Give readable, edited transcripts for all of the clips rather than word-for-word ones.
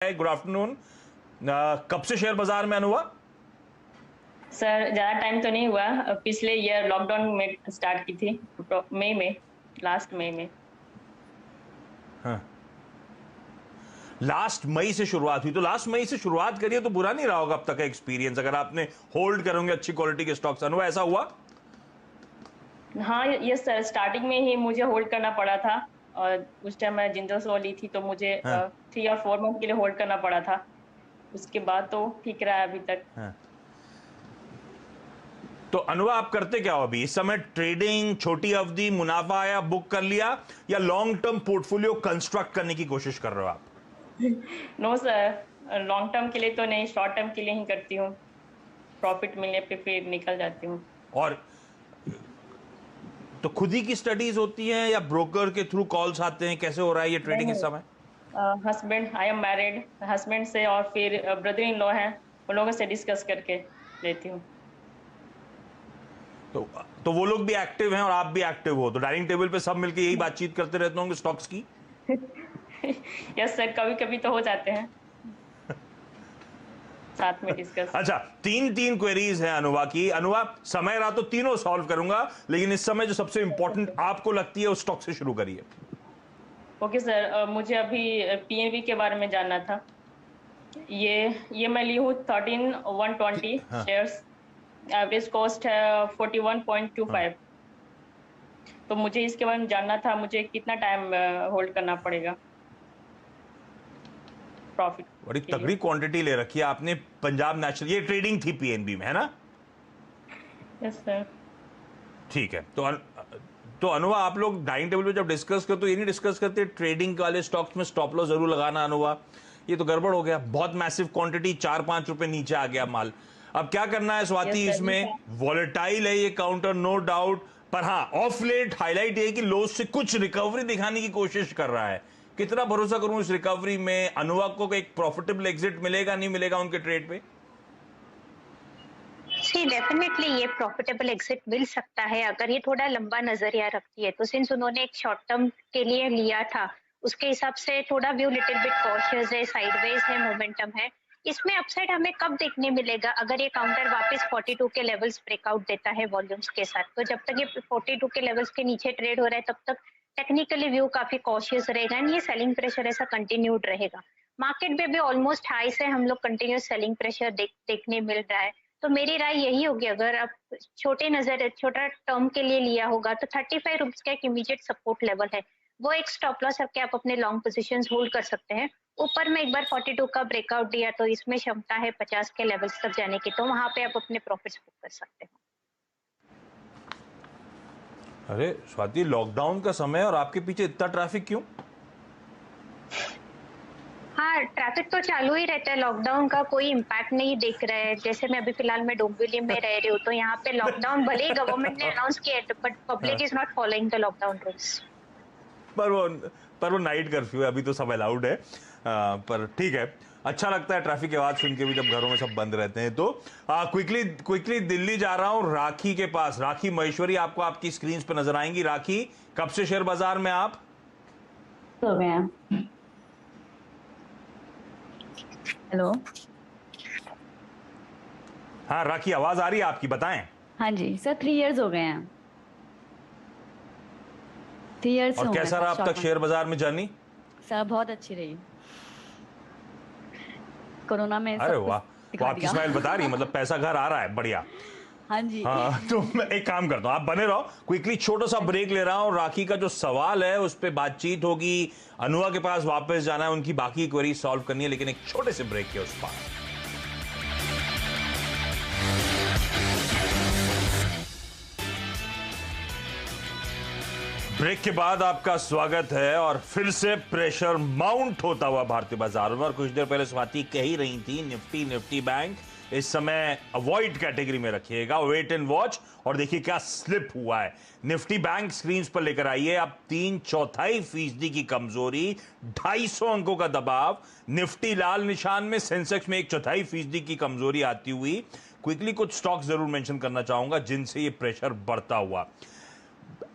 Good afternoon. कब से share बाजार में हुआ? सर ज़्यादा टाइम तो नहीं हुआ। पिछले ईयर लॉकडाउन में स्टार्ट की थी, मई में, लास्ट मई में। हाँ, लास्ट मई से शुरुआत हुई। तो लास्ट मई से शुरुआत करिए तो बुरा नहीं रहा होगा अब तक का एक्सपीरियंस, अगर आपने होल्ड करोगे अच्छी क्वालिटी के स्टॉक्स। अनुभव ऐसा हुआ? हाँ, यस सर, स्टार्टिंग में ही मुझे होल्ड करना पड़ा था। और उस टाइम मैं जिंदल स्टॉक ली थी, तो मुझे हाँ 3 और 4 मंथ के लिए होल्ड करना पड़ा था। उसके बाद तो ठीक रहा है अभी तक। हाँ। तो अनुभव आप करते क्या हो अभी इस समय? ट्रेडिंग, छोटी अवधि मुनाफा आया बुक कर लिया, या लॉन्ग टर्म पोर्टफोलियो कंस्ट्रक्ट करने की कोशिश कर रहे हो आप? नो सर, लॉन्ग टर्म के लिए तो नहीं, शॉर्ट टर्म के लिए ही करती हूँ। प्रॉफिट मिलने पे फिर निकल जाती हूँ। और तो खुद ही की स्टडीज होती हैं या ब्रोकर के थ्रू कॉल्स आते हैं? कैसे हो रहा है ये नहीं ट्रेडिंग इस समय? नहीं, husband, I am married, husband से और फिर ब्रदर इन लॉ हैं, उन लोगों से डिस्कस करके लेती हूँ। तो तो वो लोग भी एक्टिव हैं और आप भी एक्टिव हो, तो डाइनिंग टेबल पे सब मिलके यही बातचीत करते रहते होंगे स्टॉक्स की? यस सर, कभी कभी तो हो जाते हैं साथ में डिस्कस। अच्छा, तीन तीन क्वेरीज हैं अनुवा की। अनुवा, समय रहा तो तीनों सॉल्व करूंगा, लेकिन इस समय जो सबसे इंपॉर्टेंट आपको लगती है उस स्टॉक से शुरू करिए। ओके सर, मुझे अभी पीएनबी के बारे में जानना था। ये मैं ली हूँ 13,120 हाँ शेयर्स। एवरेज कॉस्ट है हाँ, 41.25। तो मुझे इसके बारे में जानना था, मुझे कितना टाइम होल्ड करना पड़ेगा प्रॉफिट बड़ी के लिए। तगड़ी क्वांटिटी ले रखी है आपने। पंजाब नेशनल, ये ट्रेडिंग थी पीएनबी में, है ना? Yes sir. ठीक है। तो अनुवा, आप लोग डाइनिंग टेबल पे जब डिस्कस करते तो ये नहीं डिस्कस करते ट्रेडिंग वाले स्टॉक्स में स्टॉप लॉस जरूर लगाना? अनुवा, ये तो गड़बड़ हो गया। बहुत मैसिव क्वांटिटी, 4-5 रुपए नीचे आ गया माल। अब क्या करना है यस स्वाति? सर। इसमें वॉलेटाइल है ये काउंटर, नो डाउट, पर हाँ ऑफ लेट हाईलाइट है कि लोस से कुछ रिकवरी दिखाने की कोशिश कर रहा है। कितना भरोसा करूं इस रिकवरी में? अनुवा को एक प्रॉफिटेबल एग्जिट मिलेगा नहीं मिलेगा उनके ट्रेड पे? जी डेफिनेटली ये प्रॉफिटेबल एग्जिट मिल सकता है अगर ये थोड़ा लंबा नजरिया रखती है। तो सिंस उन्होंने एक शॉर्ट टर्म के लिए लिया था, उसके हिसाब से थोड़ा व्यू लिटिल बिट कॉशियस है, साइडवेज है, मोमेंटम है। इसमें अपसाइड हमें कब देखने मिलेगा? अगर ये काउंटर वापस 42 के लेवल्स ब्रेकआउट देता है वॉल्यूम्स के साथ, तो जब तक ये 42 के लेवल्स के नीचे ट्रेड हो रहा है तब तक टेक्निकली व्यू काफी कॉशियस रहेगा एंड ये सेलिंग प्रेशर ऐसा कंटिन्यूड रहेगा। मार्केट में भी ऑलमोस्ट हाई से हम लोग कंटिन्यूस सेलिंग प्रेशर देखने मिल रहा है। तो मेरी राय यही होगी, अगर आप छोटा टर्म के लिए लिया होगा तो 35 रुपीज का एक इमीडिएट सपोर्ट लेवल है, वो एक स्टॉप लॉस रख के आप अपने लॉन्ग पोजीशंस होल्ड कर सकते हैं। ऊपर में एक बार 42 का ब्रेकआउट दिया तो इसमें क्षमता है 50 के लेवल्स तक जाने की, तो वहां पे आप अपने प्रॉफिट्स बुक कर सकते हो। अरे स्वाति, लॉकडाउन का समय और आपके पीछे इतना ट्रैफिक क्यों? हाँ, ट्रैफिक तो चालू ही रहता है, लॉकडाउन का कोई इम्पैक्ट नहीं दिख रहा है। जैसे मैं अभी फिलहाल मैं डोंबिवली में रह रही हूँ, तो यहाँ पे लॉकडाउन भले ही गवर्नमेंट ने अनाउंस किया है बट हाँ, public is not following the lockdown rules. पर वो पर वो नाइट कर्फ्यू है, अभी तो सब अलाउड है। पर ठीक है, अच्छा लगता है ट्रैफिक की आवाज सुन के भी जब घरों में सब बंद रहते हैं। तो क्विकली क्विकली दिल्ली जा रहा हूं राखी के पास। राखी महेश्वरी आपको आपकी स्क्रीन पर नजर आएंगी। राखी, कब से शेयर बाजार में आप? हो गए हैं। हेलो। हाँ राखी, आवाज आ रही है आपकी, बताएं। हाँ जी सर, 3 इयर्स हो गए हैं। 3 इयर्स और हो गए कैसा सर रहा अब स्टॉक तक में। शेयर बाजार में जर्नी? सर बहुत अच्छी रही, कोरोना में अरे सब कुछ वाह, वो दिखा आपकी दिया। स्माइल बता रही है, मतलब पैसा घर आ रहा है, बढ़िया। हाँ जी। हाँ तो मैं एक काम करता हूँ, आप बने रहो। क्विकली छोटा सा ब्रेक ले रहा हूँ। राखी का जो सवाल है उस पर बातचीत होगी। अनुआ के पास वापस जाना है, उनकी बाकी क्वेरी सॉल्व करनी है, लेकिन एक छोटे से ब्रेक के उस पार। ब्रेक के बाद आपका स्वागत है। और फिर से प्रेशर माउंट होता हुआ भारतीय बाजारों में। और कुछ देर पहले स्वाति कह ही रही थी, निफ्टी बैंक इस समय अवॉइड कैटेगरी में रखिएगा, वेट एंड वॉच। और देखिए क्या स्लिप हुआ है। निफ्टी बैंक स्क्रीन पर लेकर आइए। अब 3/4% की कमजोरी, 250 अंकों का दबाव। निफ्टी लाल निशान में, सेंसेक्स में 1/4% की कमजोरी आती हुई। क्विकली कुछ स्टॉक्स जरूर मेंशन करना चाहूंगा जिनसे ये प्रेशर बढ़ता हुआ।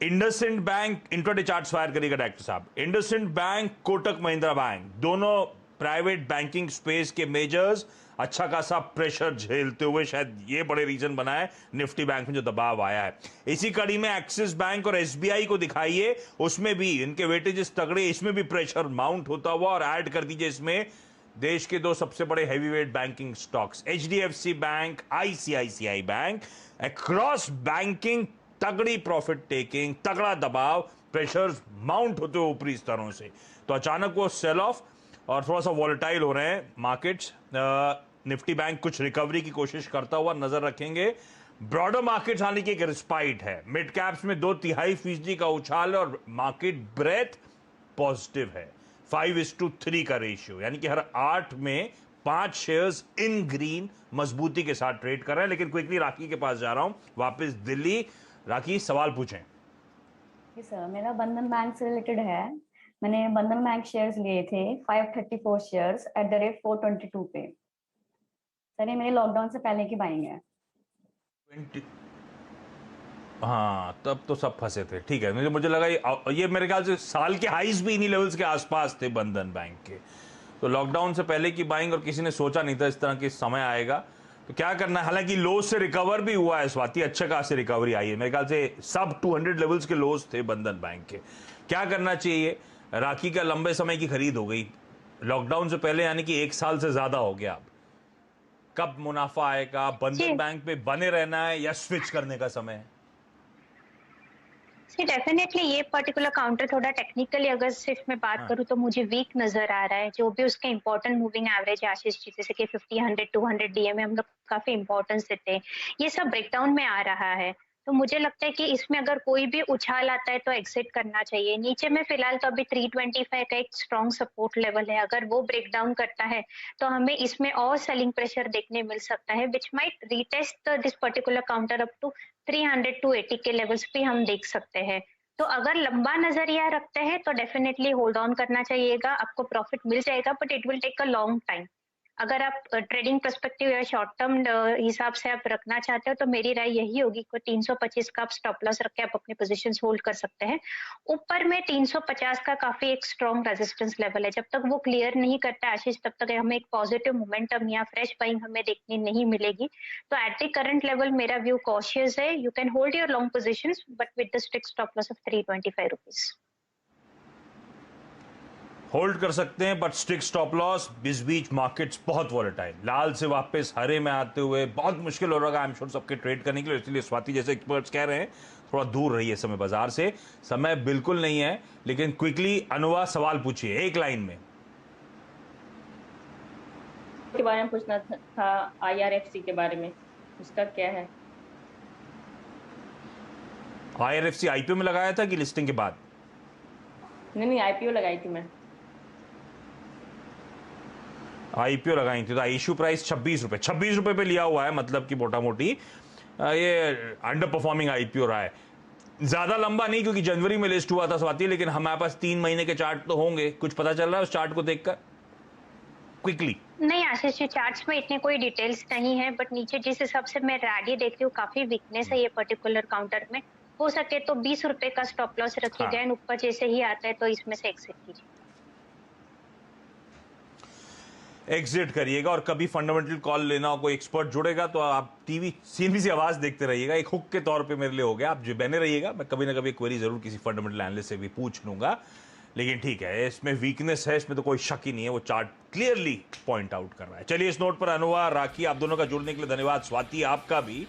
IndusInd bank, intraday charts fire करिएगा डायरेक्टर साहब। इंडसइंड बैंक, कोटक महिंद्रा बैंक, दोनों प्राइवेट बैंकिंग स्पेस के मेजर्स अच्छा खासा प्रेशर झेलते हुए, शायद ये बड़े रीजन बना है निफ्टी बैंक में जो दबाव आया है। इसी कड़ी में एक्सिस बैंक और एसबीआई को दिखाइए, उसमें भी इनके वेटेजेस तगड़े, इसमें भी प्रेशर माउंट होता हुआ। और ऐड कर दीजिए इसमें देश के 2 सबसे बड़े heavyweight banking stocks, HDFC bank, ICICI bank. Across banking तगड़ी प्रॉफिट टेकिंग, तगड़ा दबाव, प्रेशर्स माउंट होते हुए ऊपरी स्तरों से। तो अचानक वो सेल ऑफ और थोड़ा सा वॉलेटाइल हो रहे हैं मार्केट्स। निफ्टी बैंक कुछ रिकवरी की कोशिश करता हुआ नजर रखेंगे। ब्रॉडर मार्केट्स आने की एक रिस्पाइट है, मिड कैप्स में 2/3% का उछाल और मार्केट ब्रेथ पॉजिटिव है। 5:3 का रेशियो, यानी कि हर 8 में 5 शेयर्स इन ग्रीन मजबूती के साथ ट्रेड कर रहे हैं। लेकिन क्विकली राखी के पास जा रहा हूं, वापस दिल्ली। राखी, सवाल पूछें। जी सर, मेरा बंधन बैंक से रिलेटेड है। मैंने बंधन बैंक शेयर्स लिए थे 534 शेयर्स एट द रेट 422 पे। सर ये मेरे लॉकडाउन से पहले की बाइंग है। 20 हाँ, तब तो सब फंसे थे। ठीक है, मुझे लगा ये मेरे ख्याल से साल के हाईज भी इन्हीं लेवल्स के आसपास थे बंधन बैंक के। तो लॉकडाउन से पहले की बाइंग, और किसी ने सोचा नहीं था इस तरह के समय आएगा। तो क्या करना है, हालांकि लोज से रिकवर भी हुआ है स्वाति, अच्छा खासी रिकवरी आई है। मेरे ख्याल से सब 200 लेवल्स के लोज थे बंधन बैंक के। क्या करना चाहिए? राखी का लंबे समय की खरीद हो गई लॉकडाउन से पहले, यानी कि 1 साल से ज्यादा हो गया। अब कब मुनाफा आएगा? बंधन बैंक पे बने रहना है या स्विच करने का समय है? डेफिनेटली ये पर्टिकुलर काउंटर थोड़ा टेक्निकली अगर सिर्फ मैं बात करूं तो मुझे वीक नजर आ रहा है। जो भी उसके इंपॉर्टेंट मूविंग एवरेज है आशीष जी, जैसे कि 50, 100, 200 डीएम हम लोग काफी इंपॉर्टेंस देते हैं, ये सब ब्रेकडाउन में आ रहा है। तो मुझे लगता है कि इसमें अगर कोई भी उछाल आता है तो एग्जिट करना चाहिए। नीचे में फिलहाल तो अभी 325 का एक स्ट्रॉन्ग सपोर्ट लेवल है, अगर वो ब्रेक डाउन करता है तो हमें इसमें और सेलिंग प्रेशर देखने मिल सकता है, which might retest this particular counter up to 300 to 80 के लेवल्स भी हम देख सकते हैं। तो अगर लंबा नजरिया रखते हैं तो डेफिनेटली होल्ड ऑन करना चाहिएगा, आपको प्रॉफिट मिल जाएगा, but it will take a long time. अगर आप ट्रेडिंग पर्सपेक्टिव या शॉर्ट टर्म हिसाब से आप रखना चाहते हो तो मेरी राय यही होगी कि 325 का आप स्टॉप लॉस रख के आप अपने पोजीशंस होल्ड कर सकते हैं। ऊपर में 350 का काफी एक स्ट्रॉन्ग रेजिस्टेंस लेवल है, जब तक वो क्लियर नहीं करता आशीष तब तक हमें एक पॉजिटिव मोमेंटम या फ्रेश बाइंग हमें देखने नहीं मिलेगी। तो एट द करंट लेवल मेरा व्यू कॉशियस है। You can hold your long positions but with the strict stop loss of 325 rupees. Hold कर सकते हैं बट स्ट्रिक्ट स्टॉप लॉस। इस बीच मार्केट्स बहुत वॉलेटाइल, लाल से वापस हरे में आते हुए बहुत मुश्किल हो रहा है आई एम श्योर सबके ट्रेड करने के लिए। इसलिए स्वाति जैसे एक्सपर्ट्स कह रहे हैं थोड़ा दूर रहिए समय बाजार से। समय बिल्कुल नहीं है, लेकिन क्विकली अनुवा सवाल पूछिए एक लाइन में। के बारे में पूछना था, आईआरएफसी के बारे में, उसका क्या है? आईआरएफसी आईपीओ में लगाया था कि लिस्टिंग के बाद? नहीं, आईपीओ लगाई थी मैं। आईपीओ लगाई थी तो इश्यू प्राइस 26 रुपए, 26 रुपए पे लिया हुआ है, मतलब कि मोटा मोटी ये अंडर परफॉर्मिंग आईपीओ रहा है। ज्यादा लंबा नहीं क्योंकि जनवरी में लिस्ट हुआ था स्वाति, लेकिन हमारे पास 3 महीने के चार्ट तो होंगे। कुछ पता चल रहा है उस चार्ट को देखकर क्विकली? नहीं आशीष जी, चार्ट्स में इतने कोई डिटेल्स नहीं है, बट नीचे जिस हिसाब से मैं रैली देख रही हूँ काफी वीकनेस है ये पर्टिकुलर काउंटर में। हो सके तो 20 रुपए का स्टॉप लॉस रखिएगा एंड ऊपर जैसे ही आता है तो इसमें से एग्जिट कीजिए, एग्जिट करिएगा। और कभी फंडामेंटल कॉल लेना हो, कोई एक्सपर्ट जुड़ेगा तो आप टीवी सीधी सी आवाज देखते रहिएगा। एक हुक के तौर पे मेरे लिए हो गया, आप जो बने रहिएगा। मैं कभी ना कभी क्वेरी जरूर किसी फंडामेंटल एनालिस्ट से भी पूछ लूंगा। लेकिन ठीक है, इसमें वीकनेस है, इसमें तो कोई शक ही नहीं है, वो चार्ट क्लियरली पॉइंट आउट कर रहा है। चलिए इस नोट पर अनुवा, राखी, आप दोनों का जुड़ने के लिए धन्यवाद। स्वाति आपका भी।